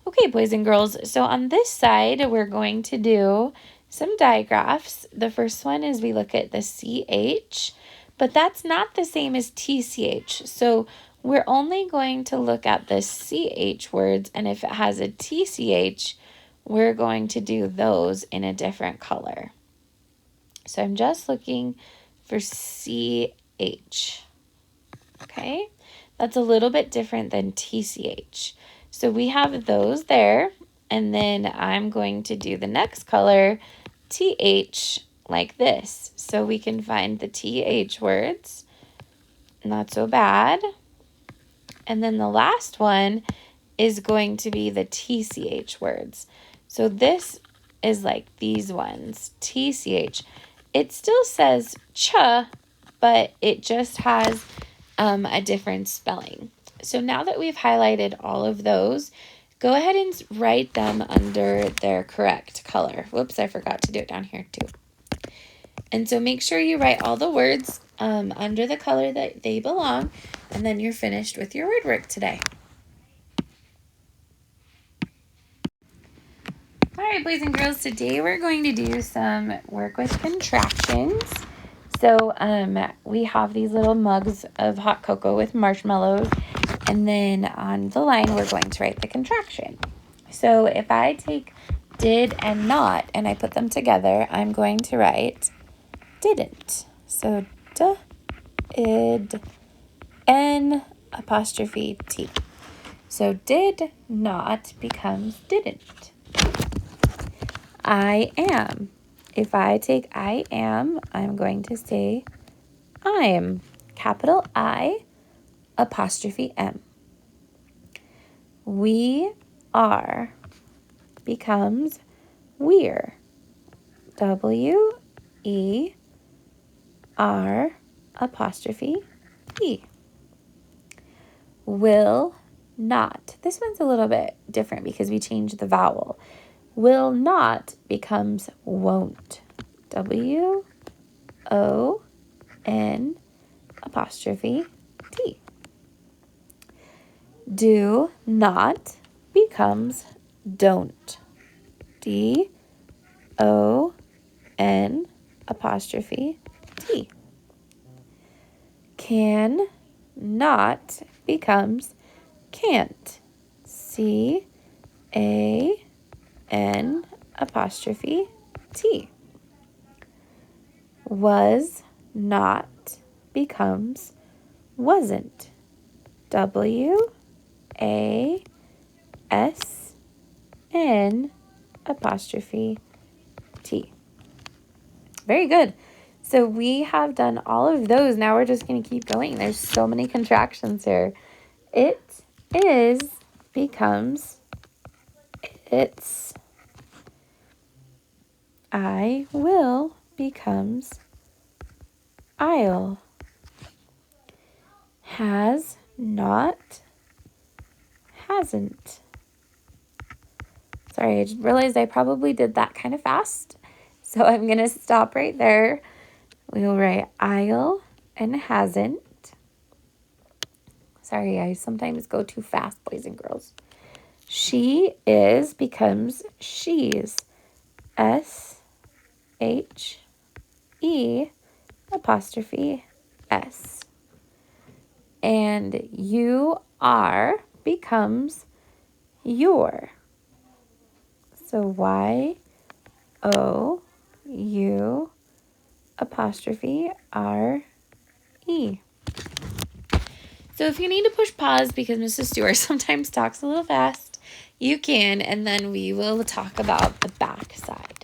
Okay, boys and girls, so on this side, we're going to do some digraphs. The first one is we look at the CH, but that's not the same as TCH. So we're only going to look at the CH words, and if it has a TCH, we're going to do those in a different color. So I'm just looking for CH, okay? That's a little bit different than TCH. So we have those there, and then I'm going to do the next color, TH, like this. So we can find the TH words, not so bad. And then the last one is going to be the TCH words. So this is like these ones, TCH. It still says ch, but it just has a different spelling. So now that we've highlighted all of those, go ahead and write them under their correct color. Whoops, I forgot to do it down here too. And so make sure you write all the words under the color that they belong, and then you're finished with your word work today. All right, boys and girls, today we're going to do some work with contractions. So we have these little mugs of hot cocoa with marshmallows, and then on the line we're going to write the contraction. So if I take did and not and I put them together, I'm going to write didn't. So d-id n apostrophe t. So did not becomes didn't. I am. If I take I am, I'm going to say I'm. Capital I, apostrophe M. We are becomes we're. W-E-R apostrophe E. Will not. This one's a little bit different because we changed the vowel. Will not becomes won't. W-O-N apostrophe T. Do not becomes don't. D-O-N apostrophe T. Can not becomes can't. C-A-N apostrophe T. Was not becomes wasn't. W-A-S-N apostrophe T. Very good. So we have done all of those. Now we're just going to keep going. There's so many contractions here. It is becomes it's. I will becomes I'll. Has not hasn't. Sorry, I just realized I probably did that kind of fast. So I'm going to stop right there. We'll write I'll and hasn't. Sorry, I sometimes go too fast, boys and girls. She is becomes she's. S-H-E apostrophe S. And you are becomes your. So Y-O-U apostrophe R-E. So if you need to push pause because Mrs. Stewart sometimes talks a little fast, you can, and then we will talk about the back side.